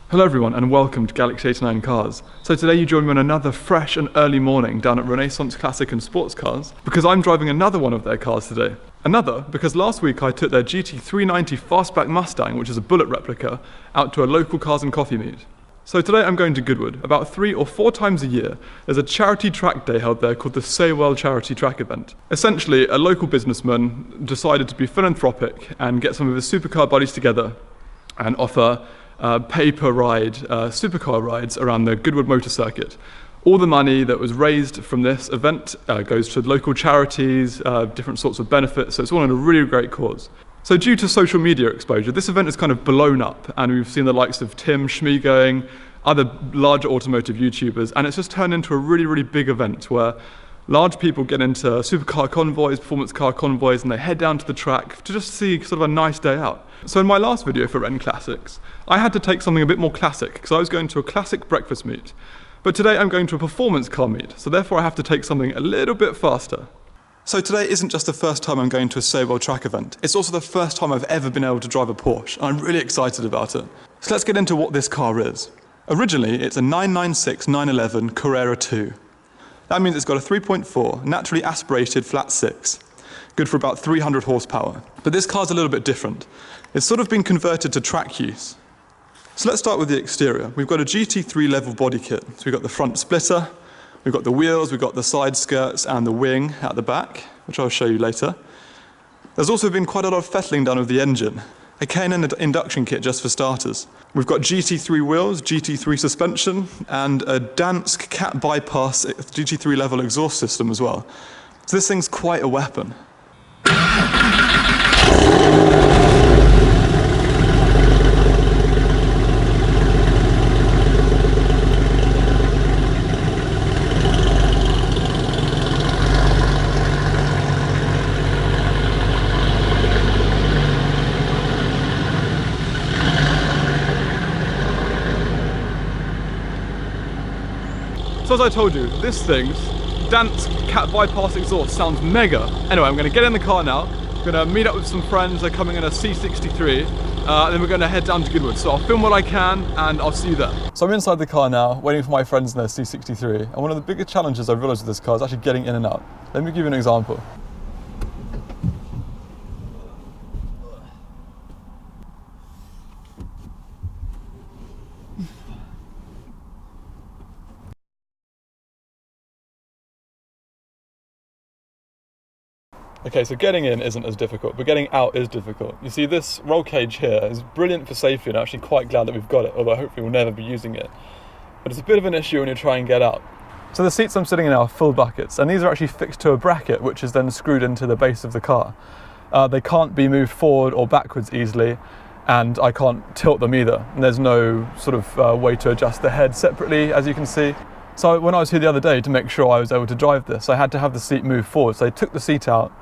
Hello everyone and welcome to Galaxy 89 Cars. So today you join me on another fresh and early morning down at Renaissance Classic and Sports Cars because I'm driving another one of their cars today. Another because last week I took their GT3 Fastback Mustang, which is a bullet replica, out to a local cars and coffee meet. So today I'm going to Goodwood. About 3 or 4 times a year, there's a charity track day held there called the Saywell charity track event. Essentially, a local businessman decided to be philanthropic and get some of his supercar buddies together and offer pay-per-ride supercar rides around the Goodwood motor circuit. All the money that was raised from this event goes to local charities, different sorts of benefits, so it's all in a really great cause. So due to social media exposure, this event has kind of blown up, and we've seen the likes of Tim Schmee going, other larger automotive YouTubers, and it's just turned into a really big event where large people get into supercar convoys, performance car convoys, and they head down to the track to just see sort of a nice day out. So in my last video for Ren Classics, I had to take something a bit more classic because I was going to a classic breakfast meet. But today I'm going to a performance car meet, so therefore I have to take something a little bit faster. So today isn't just the first time I'm going to a Saywell track event, it's also the first time I've ever been able to drive a Porsche, and I'm really excited about it. So let's get into what this car is. Originally, it's a 996 911 Carrera 2. That means it's got a 3.4 naturally aspirated flat 6, good for about 300 horsepower. But this car's a little bit different. It's sort of been converted to track use. So let's start with the exterior. We've got a GT3 level body kit. So we've got the front splitter, we've got the wheels, we've got the side skirts and the wing at the back, which I'll show you later. There's also been quite a lot of fettling done of the engine. A K&N induction kit just for starters. We've got GT3 wheels, GT3 suspension, and a Dansk cat bypass GT3 level exhaust system as well. So this thing's quite a weapon. So as I told you, this thing's Dansk cat bypass exhaust sounds mega. Anyway, I'm going to get in the car now. I'm going to meet up with some friends. They're coming in a C63. And then we're going to head down to Goodwood. So I'll film what I can and I'll see you there. So I'm inside the car now, waiting for my friends in their C63. And one of the biggest challenges I've realised with this car is actually getting in and out. Let me give you an example. Okay, so getting in isn't as difficult, but getting out is difficult. You see, this roll cage here is brilliant for safety, and I'm actually quite glad that we've got it, although hopefully we'll never be using it. But it's a bit of an issue when you try and get out. So the seats I'm sitting in now are full buckets, and these are actually fixed to a bracket, which is then screwed into the base of the car. They can't be moved forward or backwards easily, and I can't tilt them either. And there's no sort of way to adjust the head separately, as you can see. So when I was here the other day to make sure I was able to drive this, I had to have the seat move forward. So I took the seat out,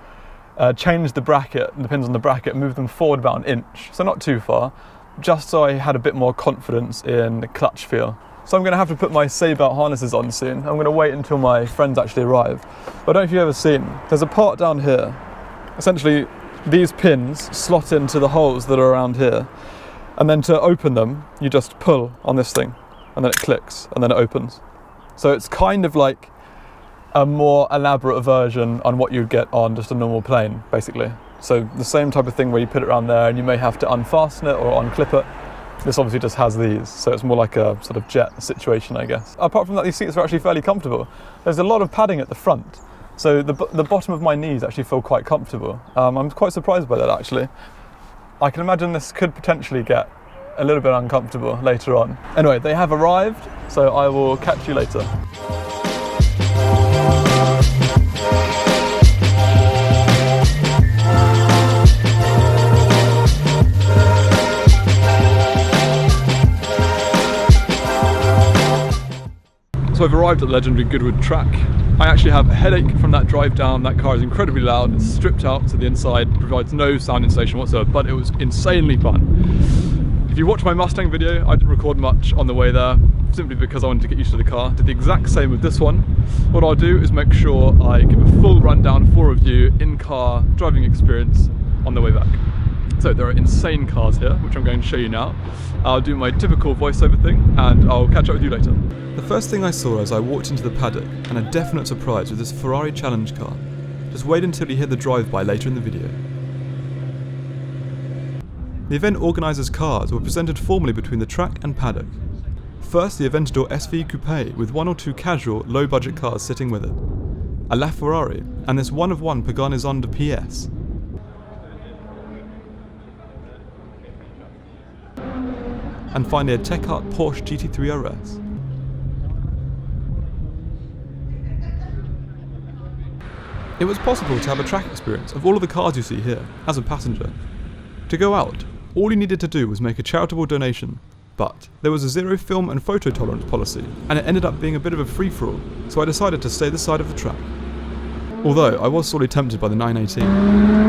changed the bracket, the pins on the bracket, moved them forward about 1 inch, so not too far, just so I had a bit more confidence in the clutch feel. So I'm going to have to put my seatbelt harnesses on soon. I'm going to wait until my friends actually arrive. But I don't know if you've ever seen, there's a part down here. Essentially, these pins slot into the holes that are around here, and then to open them, you just pull on this thing, and then it clicks, and then it opens. So it's kind of like a more elaborate version on what you'd get on just a normal plane, basically. So the same type of thing where you put it around there and you may have to unfasten it or unclip it. This obviously just has these, so it's more like a sort of jet situation, I guess. Apart from that, these seats are actually fairly comfortable. There's a lot of padding at the front, so the bottom of my knees actually feel quite comfortable. I'm quite surprised by that, actually. I can imagine this could potentially get a little bit uncomfortable later on. Anyway, they have arrived, so I will catch you later. So I've arrived at the legendary Goodwood track. I actually have a headache from that drive down. That car is incredibly loud. It's stripped out to the inside, provides no sound insulation whatsoever, but it was insanely fun. If you watch my Mustang video, I didn't record much on the way there, simply because I wanted to get used to the car. Did the exact same with this one. What I'll do is make sure I give a full rundown, full review, in-car driving experience on the way back. So there are insane cars here, which I'm going to show you now. I'll do my typical voiceover thing, and I'll catch up with you later. The first thing I saw as I walked into the paddock, and a definite surprise, was this Ferrari Challenge car. Just wait until you hear the drive-by later in the video. The event organisers' cars were presented formally between the track and paddock. First, the Aventador SV Coupe with one or two casual, low-budget cars sitting with it. A LaFerrari, and this one-of-one Pagani Zonda PS. And finally a Tech-Art Porsche GT3 RS. It was possible to have a track experience of all of the cars you see here, as a passenger. To go out, all you needed to do was make a charitable donation, but there was a zero film and photo tolerance policy, and it ended up being a bit of a free-for-all, so I decided to stay this side of the track. Although I was sorely tempted by the 918.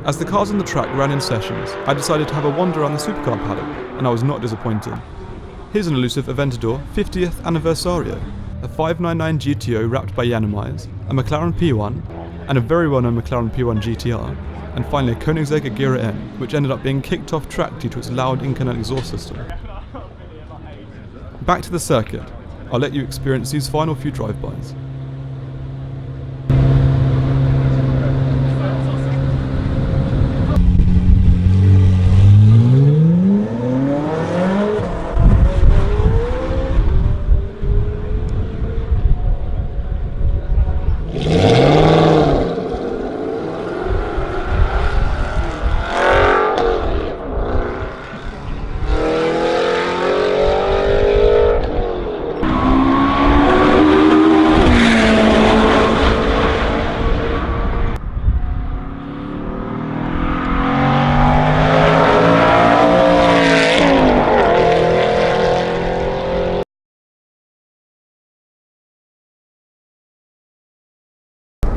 As the cars on the track ran in sessions, I decided to have a wander around the supercar paddock, and I was not disappointed. Here's an elusive Aventador 50th Anniversario, a 599 GTO wrapped by Yanimais, a McLaren P1, and a very well-known McLaren P1 GTR, and finally a Koenigsegg Agera M, which ended up being kicked off track due to its loud internal exhaust system. Back to the circuit, I'll let you experience these final few drive-bys.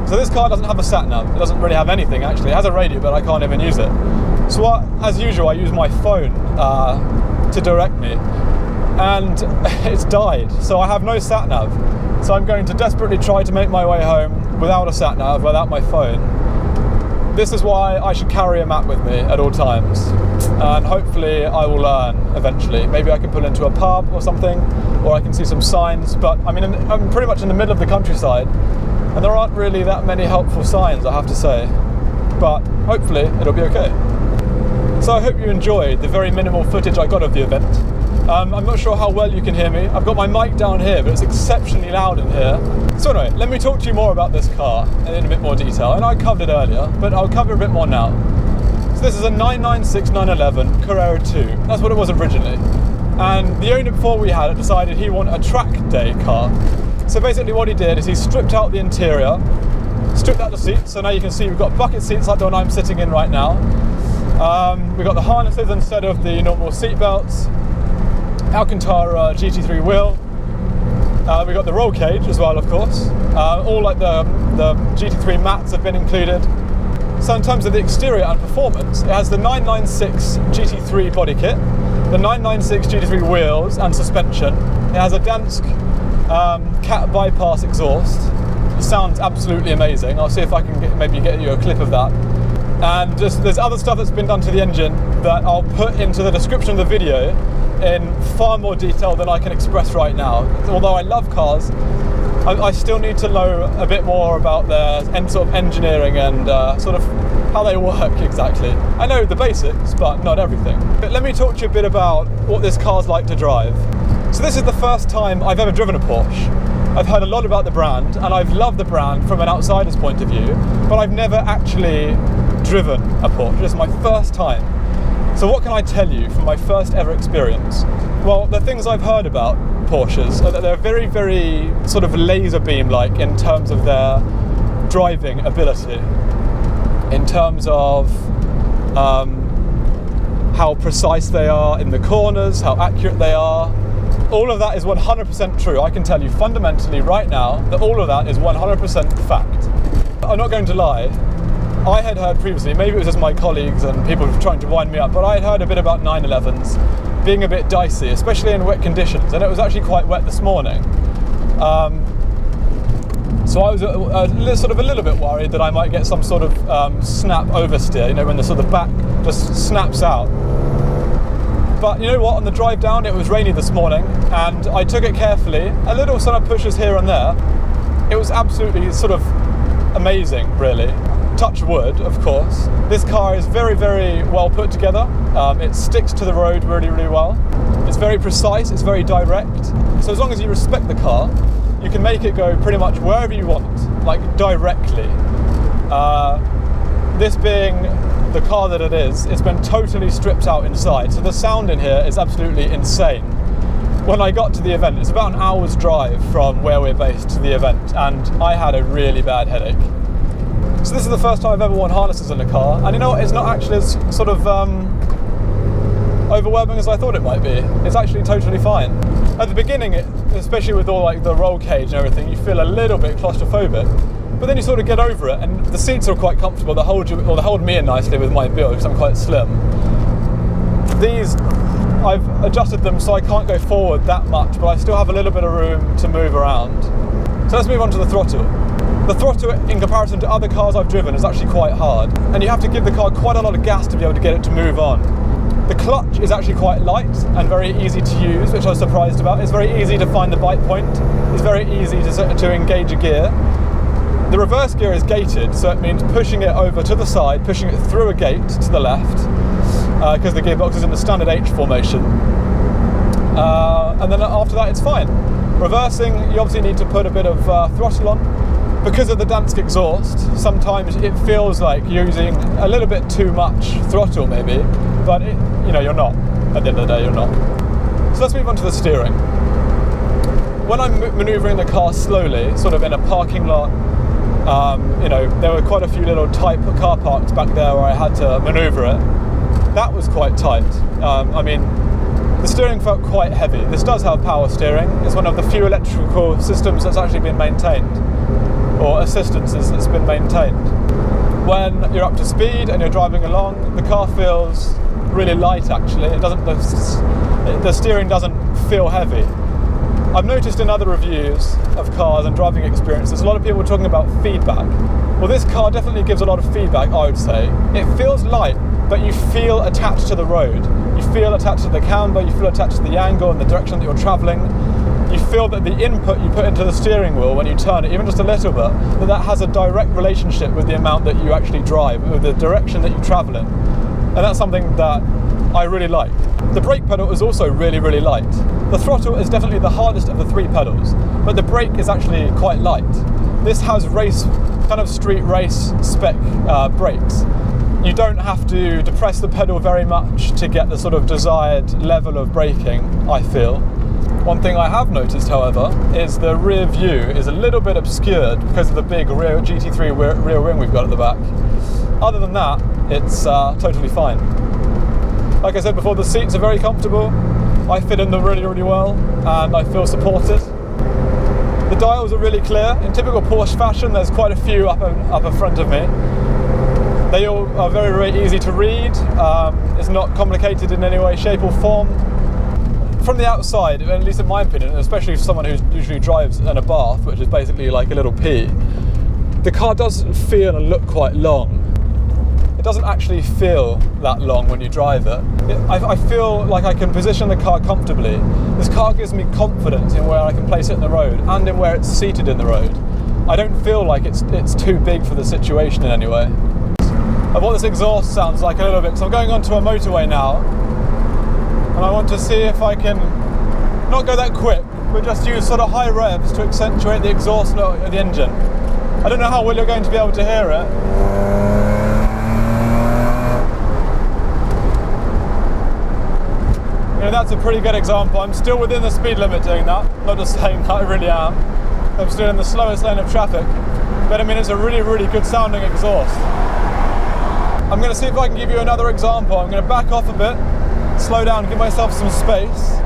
So this car doesn't have a sat-nav, it doesn't really have anything actually, it has a radio but I can't even use it. So as usual I use my phone to direct me, and it's died, so I have no sat-nav. So I'm going to desperately try to make my way home without a sat-nav, without my phone. This is why I should carry a map with me at all times, and hopefully I will learn eventually. Maybe I can pull into a pub or something, or I can see some signs, but I mean I'm pretty much in the middle of the countryside, and there aren't really that many helpful signs, I have to say, but hopefully it'll be okay. So I hope you enjoyed the very minimal footage I got of the event. I'm not sure how well you can hear me. I've got my mic down here, but it's exceptionally loud in here. So anyway, let me talk to you more about this car in a bit more detail. And I covered it earlier, but I'll cover a bit more now. So this is a 996 911 Carrera 2. That's what it was originally. And the owner before we had it decided he wanted a track day car. So basically what he did is he stripped out the interior, stripped out the seats, so now you can see we've got bucket seats like the one I'm sitting in right now. We've got the harnesses instead of the normal seat belts, Alcantara GT3 wheel, we've got the roll cage as well, of course. All like the GT3 mats have been included. So in terms of the exterior and performance, it has the 996 GT3 body kit, the 996 GT3 wheels and suspension. It has a Dansk cat bypass exhaust. It sounds absolutely amazing. I'll see if I can maybe get you a clip of that. And there's other stuff that's been done to the engine that I'll put into the description of the video in far more detail than I can express right now. Although I love cars, I still need to know a bit more about their sort of engineering and sort of how they work exactly. I know the basics, but not everything. But let me talk to you a bit about what this car's like to drive. So this is the first time I've ever driven a Porsche. I've heard a lot about the brand, and I've loved the brand from an outsider's point of view, but I've never actually driven a Porsche. This is my first time. So what can I tell you from my first ever experience? Well, the things I've heard about Porsches are that they're very, very sort of laser beam-like in terms of their driving ability, in terms of how precise they are in the corners, how accurate they are. All of that is 100% true. I can tell you fundamentally right now that all of that is 100% fact. I'm not going to lie. I had heard previously, maybe it was just my colleagues and people trying to wind me up, but I had heard a bit about 911s being a bit dicey, especially in wet conditions, and it was actually quite wet this morning. So I was sort of a little bit worried that I might get some sort of snap oversteer, you know, when the sort of back just snaps out. But you know what, on the drive down it was rainy this morning and I took it carefully, a little sort of pushes here and there. It was absolutely sort of amazing, really. Touch wood, of course. This car is very, very well put together. It sticks to the road really, really well. It's very precise, it's very direct. So as long as you respect the car, you can make it go pretty much wherever you want, like directly. This being the car that it is, it's been totally stripped out inside, so the sound in here is absolutely insane. When I got to the event, it's about an hour's drive from where we're based to the event, and I had a really bad headache. So this is the first time I've ever worn harnesses in a car, and you know what, it's not actually as sort of overwhelming as I thought it might be. It's actually totally fine. At the beginning, especially with all like the roll cage and everything, you feel a little bit claustrophobic. But then you sort of get over it, and the seats are quite comfortable. They hold you, or they hold me in nicely with my build because I'm quite slim. These, I've adjusted them so I can't go forward that much, but I still have a little bit of room to move around. So let's move on to the throttle. The throttle, in comparison to other cars I've driven, is actually quite hard, and you have to give the car quite a lot of gas to be able to get it to move on. The clutch is actually quite light and very easy to use, which I was surprised about. It's very easy to find the bite point. It's very easy to engage a gear. The reverse gear is gated, so it means pushing it over to the side, pushing it through a gate to the left, because the gearbox is in the standard H formation. And then after that, it's fine. Reversing, you obviously need to put a bit of throttle on. Because of the Dansk exhaust, sometimes it feels like you're using a little bit too much throttle maybe, but you know, you're not. At the end of the day, you're not. So let's move on to the steering. When I'm manoeuvring the car slowly, sort of in a parking lot, you know, there were quite a few little tight car parks back there where I had to manoeuvre it. That was quite tight. I mean, the steering felt quite heavy. This does have power steering. It's one of the few electrical systems that's actually been maintained, or assistances that's been maintained. When you're up to speed and you're driving along, the car feels really light actually. It doesn't, the steering doesn't feel heavy. I've noticed in other reviews of cars and driving experiences, a lot of people are talking about feedback. Well, this car definitely gives a lot of feedback, I would say. It feels light, but you feel attached to the road. You feel attached to the camber, you feel attached to the angle and the direction that you're traveling. You feel that the input you put into the steering wheel when you turn it, even just a little bit, that has a direct relationship with the amount that you actually drive, with the direction that you travel in. And that's something that I really like. The brake pedal is also really, really light. The throttle is definitely the hardest of the three pedals, but the brake is actually quite light. This has race, kind of street race spec brakes. You don't have to depress the pedal very much to get the sort of desired level of braking, I feel. One thing I have noticed, however, is the rear view is a little bit obscured because of the big rear GT3 rear wing we've got at the back. Other than that, it's totally fine. Like I said before, the seats are very comfortable. I fit in them really, really well, and I feel supported. The dials are really clear. In typical Porsche fashion, there's quite a few up in front of me. They all are very, very easy to read. It's not complicated in any way, shape or form. From the outside, at least in my opinion, especially for someone who usually drives in a bath, which is basically like a little P, the car does feel and look quite long. It doesn't actually feel that long when you drive it. I feel like I can position the car comfortably. This car gives me confidence in where I can place it in the road and in where it's seated in the road. I don't feel like it's too big for the situation in any way. Of what this exhaust sounds like a little bit, so I'm going onto a motorway now, and I want to see if I can not go that quick, but just use sort of high revs to accentuate the exhaust note of the engine. I don't know how well you're going to be able to hear it. You know, that's a pretty good example. I'm still within the speed limit doing that. Not just saying that, I really am. I'm still in the slowest lane of traffic. But I mean, it's a really, really good sounding exhaust. I'm going to see if I can give you another example. I'm going to back off a bit, slow down, give myself some space.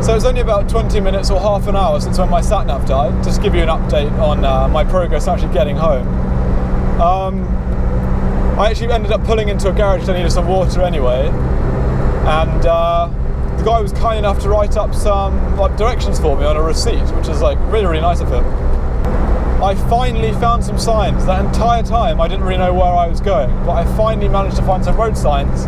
So it's only about 20 minutes or half an hour since when my sat-nav died, just to give you an update on my progress actually getting home. I actually ended up pulling into a garage that needed some water anyway, and the guy was kind enough to write up some directions for me on a receipt, which is really, really nice of him. I finally found some signs. That entire time I didn't really know where I was going, but I finally managed to find some road signs,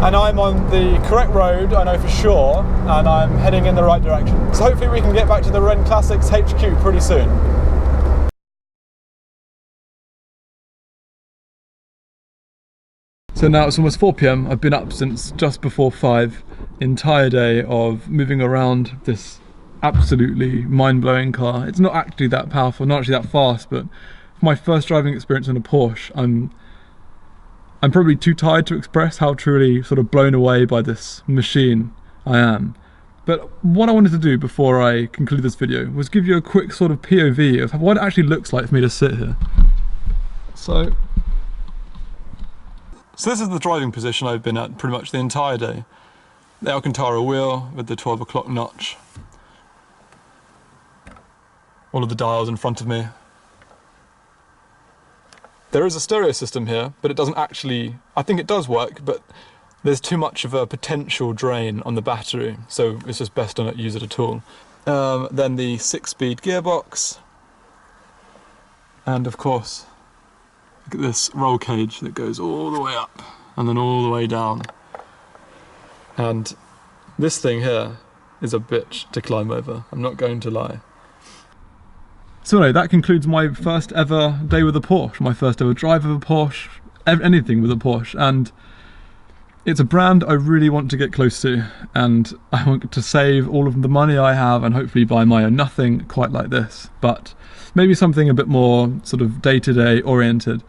and I'm on the correct road, I know for sure, and I'm heading in the right direction. So hopefully we can get back to the Ren Classics HQ pretty soon. So now it's almost 4 PM. I've been up since just before 5, entire day of moving around this absolutely mind-blowing car. It's not actually that powerful, not actually that fast, but for my first driving experience on a Porsche, I'm probably too tired to express how truly sort of blown away by this machine I am. But what I wanted to do before I conclude this video was give you a quick sort of POV of what it actually looks like for me to sit here. So this is the driving position I've been at pretty much the entire day. The Alcantara wheel with the 12 o'clock notch. All of the dials in front of me. There is a stereo system here, but it doesn't actually, I think it does work, but there's too much of a potential drain on the battery, so it's just best to not use it at all. Then the 6-speed gearbox, and of course, look at this roll cage that goes all the way up and then all the way down. And this thing here is a bitch to climb over, I'm not going to lie. So anyway, that concludes my first ever day with a Porsche, my first ever drive of a Porsche, anything with a Porsche, and it's a brand I really want to get close to, and I want to save all of the money I have and hopefully buy my own. Nothing quite like this, but maybe something a bit more sort of day-to-day oriented.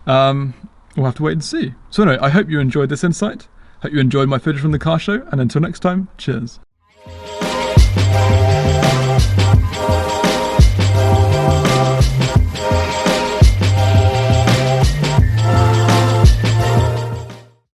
We'll have to wait and see. So anyway, I hope you enjoyed this insight, hope you enjoyed my footage from the car show, and until next time, cheers.